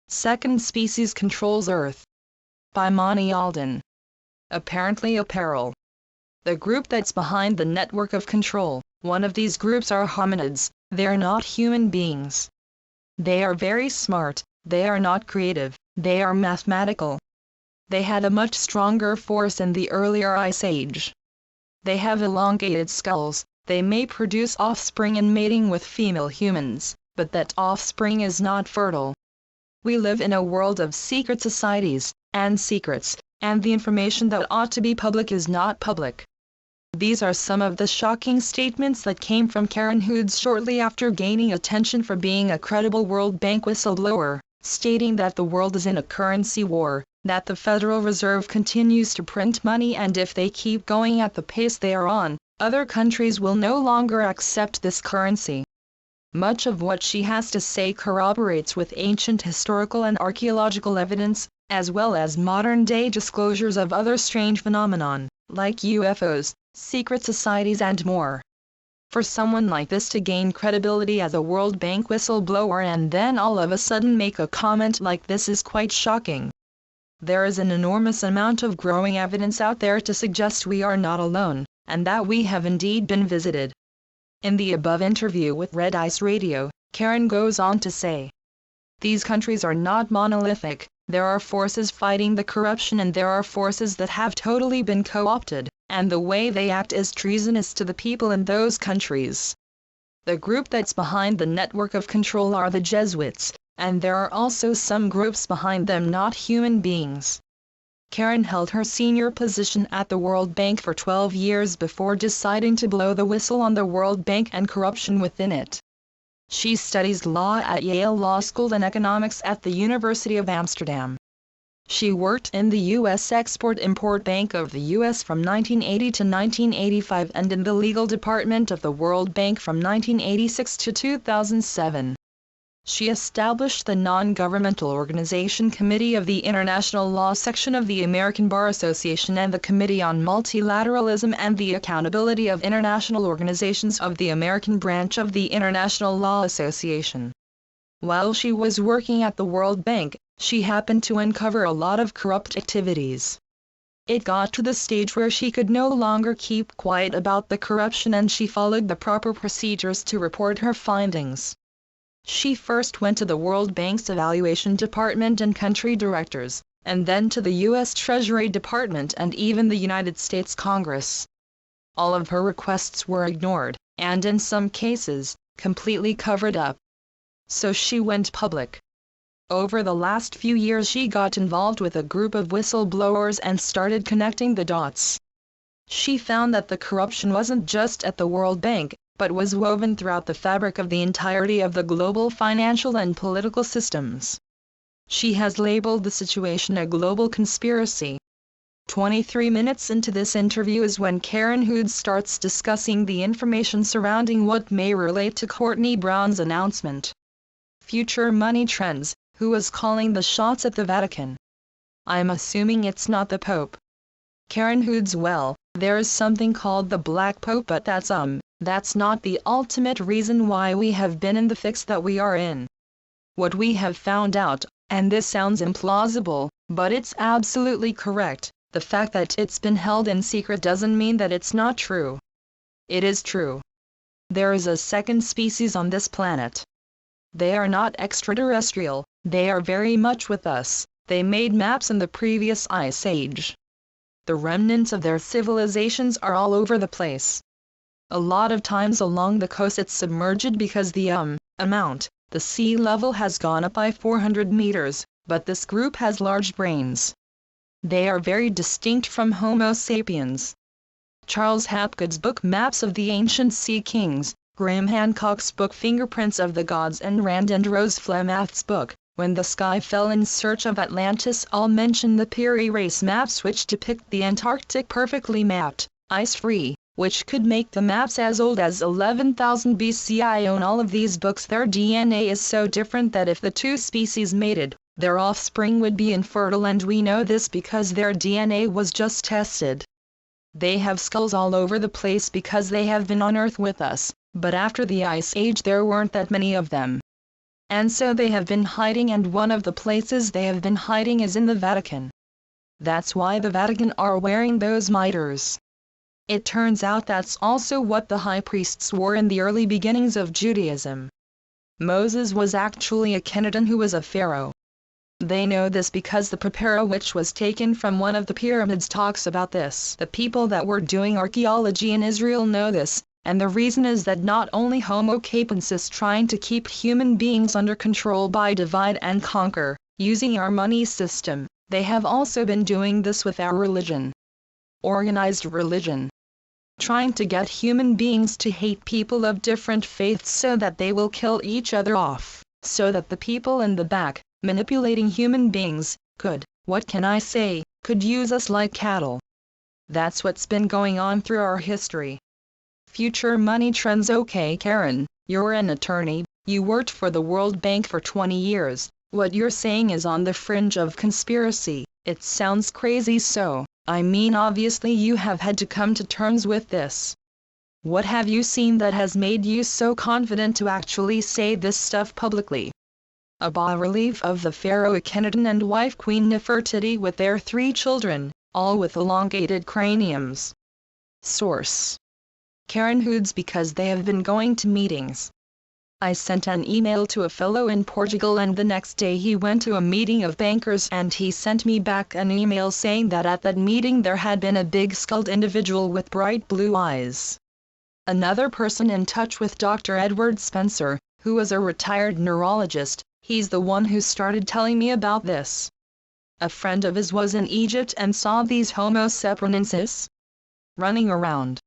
Second species controls Earth. By Monty Alden. Apparently apparel. The group that's behind the network of control, one of these groups are hominids. They're not human beings. They are very smart, they are not creative, they are mathematical. They had a much stronger force in the earlier Ice Age. They have elongated skulls, they may produce offspring in mating with female humans, but that offspring is not fertile. We live in a world of secret societies, and secrets, and the information that ought to be public is not public. These are some of the shocking statements that came from Karen Hudes shortly after gaining attention for being a credible World Bank whistleblower, stating that the world is in a currency war, that the Federal Reserve continues to print money, and if they keep going at the pace they are on, other countries will no longer accept this currency. Much of what she has to say corroborates with ancient historical and archaeological evidence, as well as modern-day disclosures of other strange phenomenon, like UFOs, secret societies and more. For someone like this to gain credibility as a World Bank whistleblower and then all of a sudden make a comment like this is quite shocking. There is an enormous amount of growing evidence out there to suggest we are not alone, and that we have indeed been visited. In the above interview with Red Ice Radio, Karen goes on to say, "These countries are not monolithic, there are forces fighting the corruption and there are forces that have totally been co-opted, and the way they act is treasonous to the people in those countries. The group that's behind the network of control are the Jesuits, and there are also some groups behind them not human beings." Karen held her senior position at the World Bank for 12 years before deciding to blow the whistle on the World Bank and corruption within it. She studies law at Yale Law School and economics at the University of Amsterdam. She worked in the U.S. Export-Import Bank of the U.S. from 1980 to 1985 and in the legal department of the World Bank from 1986 to 2007. She established the Non-Governmental Organization Committee of the International Law Section of the American Bar Association and the Committee on Multilateralism and the Accountability of International Organizations of the American branch of the International Law Association. While she was working at the World Bank, she happened to uncover a lot of corrupt activities. It got to the stage where she could no longer keep quiet about the corruption and she followed the proper procedures to report her findings. She first went to the World Bank's Evaluation Department and country directors, and then to the U.S. Treasury Department and even the United States Congress. All of her requests were ignored, and in some cases, completely covered up. So she went public. Over the last few years she got involved with a group of whistleblowers and started connecting the dots. She found that the corruption wasn't just at the World Bank, but was woven throughout the fabric of the entirety of the global financial and political systems. She has labeled the situation a global conspiracy. 23 minutes into this interview is when Karen Hudes starts discussing the information surrounding what may relate to Courtney Brown's announcement. Future money trends, who is calling the shots at the Vatican? I'm assuming it's not the Pope. Karen Hudes, well, there's something called the Black Pope, but that's not the ultimate reason why we have been in the fix that we are in. What we have found out, and this sounds implausible, but it's absolutely correct, the fact that it's been held in secret doesn't mean that it's not true. It is true. There is a second species on this planet. They are not extraterrestrial, they are very much with us. They made maps in the previous Ice Age. The remnants of their civilizations are all over the place. A lot of times along the coast it's submerged because the sea level has gone up by 400 meters, but this group has large brains. They are very distinct from Homo sapiens. Charles Hapgood's book Maps of the Ancient Sea Kings, Graham Hancock's book Fingerprints of the Gods and Rand and Rose Flemath's book, When the Sky Fell in Search of Atlantis all mention the Piri Reis maps which depict the Antarctic perfectly mapped, ice-free, which could make the maps as old as 11,000 BC. I own all of these books. Their DNA is so different that if the two species mated, their offspring would be infertile, and we know this because their DNA was just tested. They have skulls all over the place because they have been on Earth with us, but after the Ice Age there weren't that many of them. And so they have been hiding, and one of the places they have been hiding is in the Vatican. That's why the Vatican are wearing those mitres. It turns out that's also what the high priests wore in the early beginnings of Judaism. Moses was actually a Kenaton who was a pharaoh. They know this because the prepara which was taken from one of the pyramids talks about this. The people that were doing archaeology in Israel know this, and the reason is that not only Homo sapiens is trying to keep human beings under control by divide and conquer, using our money system, they have also been doing this with our religion. Organized religion. Trying to get human beings to hate people of different faiths so that they will kill each other off, so that the people in the back, manipulating human beings, could use us like cattle. That's what's been going on through our history. Future money trends. Okay, Karen, you're an attorney, you worked for the World Bank for 20 years, what you're saying is on the fringe of conspiracy. It sounds crazy, so, I mean, obviously you have had to come to terms with this. What have you seen that has made you so confident to actually say this stuff publicly? A bas-relief of the pharaoh Akhenaten and wife Queen Nefertiti with their 3 children, all with elongated craniums. Source: Karen Hudes. Because they have been going to meetings. I sent an email to a fellow in Portugal, and the next day he went to a meeting of bankers and he sent me back an email saying that at that meeting there had been a big-skulled individual with bright blue eyes. Another person in touch with Dr. Edward Spencer, who was a retired neurologist, he's the one who started telling me about this. A friend of his was in Egypt and saw these Homo sapiensis running around.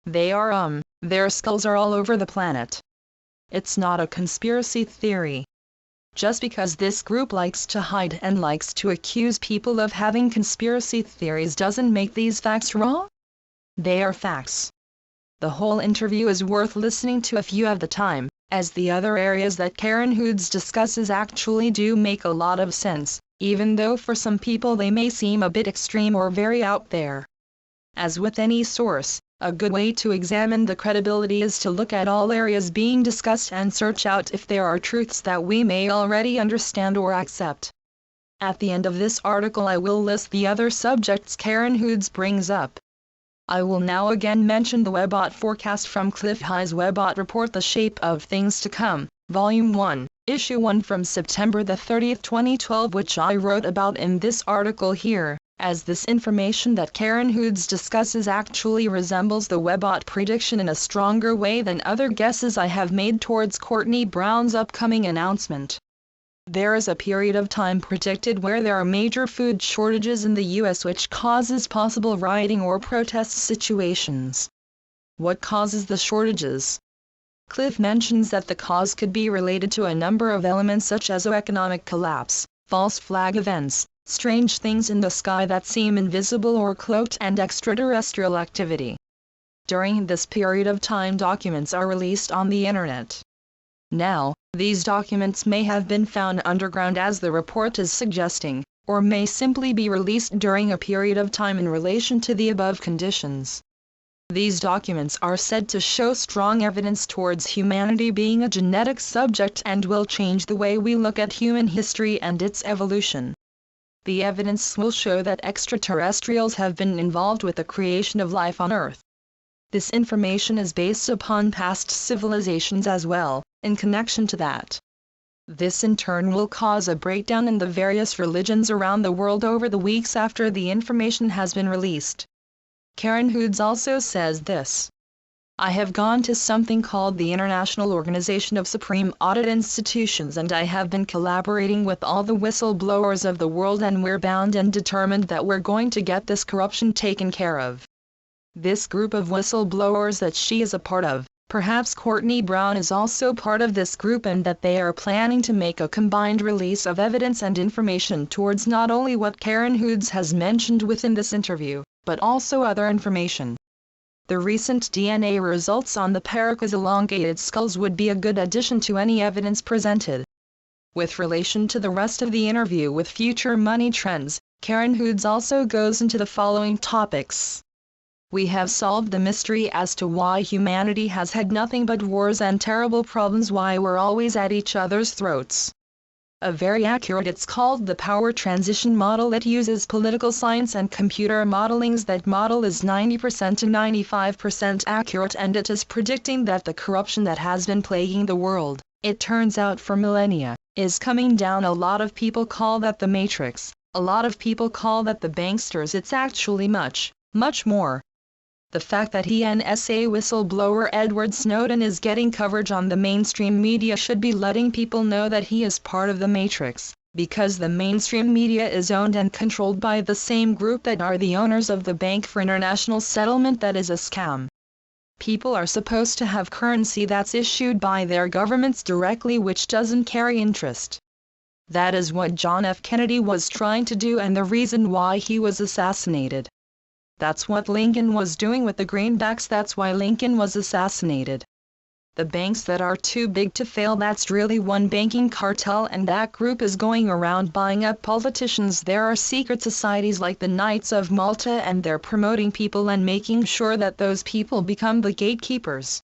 Their skulls are all over the planet. It's not a conspiracy theory. Just because this group likes to hide and likes to accuse people of having conspiracy theories doesn't make these facts wrong. They are facts. The whole interview is worth listening to if you have the time, as the other areas that Karen Hudes discusses actually do make a lot of sense, even though for some people they may seem a bit extreme or very out there. As with any source, a good way to examine the credibility is to look at all areas being discussed and search out if there are truths that we may already understand or accept. At the end of this article I will list the other subjects Karen Hudes brings up. I will now again mention the Webbot forecast from Cliff High's Webbot Report, The Shape of Things to Come, Volume 1, Issue 1 from September the 30th, 2012, which I wrote about in this article here, as this information that Karen Hudes discusses actually resembles the Webbot prediction in a stronger way than other guesses I have made towards Courtney Brown's upcoming announcement. There is a period of time predicted where there are major food shortages in the U.S. which causes possible rioting or protest situations. What causes the shortages? Cliff mentions that the cause could be related to a number of elements such as economic collapse, false flag events, strange things in the sky that seem invisible or cloaked, and extraterrestrial activity. During this period of time, documents are released on the internet. Now, these documents may have been found underground as the report is suggesting, or may simply be released during a period of time in relation to the above conditions. These documents are said to show strong evidence towards humanity being a genetic subject and will change the way we look at human history and its evolution. The evidence will show that extraterrestrials have been involved with the creation of life on Earth. This information is based upon past civilizations as well, in connection to that. This in turn will cause a breakdown in the various religions around the world over the weeks after the information has been released. Karen Hudes also says this: I have gone to something called the International Organization of Supreme Audit Institutions, and I have been collaborating with all the whistleblowers of the world, and we're bound and determined that we're going to get this corruption taken care of. This group of whistleblowers that she is a part of, perhaps Courtney Brown is also part of this group, and that they are planning to make a combined release of evidence and information towards not only what Karen Hudes has mentioned within this interview, but also other information. The recent DNA results on the Paraca's elongated skulls would be a good addition to any evidence presented. With relation to the rest of the interview with Future Money Trends, Karen Hudes also goes into the following topics. We have solved the mystery as to why humanity has had nothing but wars and terrible problems, why we're always at each other's throats. A very accurate, it's called the power transition model. It uses political science and computer modelings. That model is 90% to 95% accurate, and it is predicting that the corruption that has been plaguing the world, it turns out for millennia, is coming down. A lot of people call that the Matrix, a lot of people call that the banksters. It's actually much, much more. The fact that NSA whistleblower Edward Snowden is getting coverage on the mainstream media should be letting people know that he is part of the Matrix, because the mainstream media is owned and controlled by the same group that are the owners of the Bank for International Settlement. That is a scam. People are supposed to have currency that's issued by their governments directly, which doesn't carry interest. That is what John F. Kennedy was trying to do, and the reason why he was assassinated. That's what Lincoln was doing with the greenbacks. That's why Lincoln was assassinated. The banks that are too big to fail, that's really one banking cartel, and that group is going around buying up politicians. There are secret societies like the Knights of Malta, and they're promoting people and making sure that those people become the gatekeepers.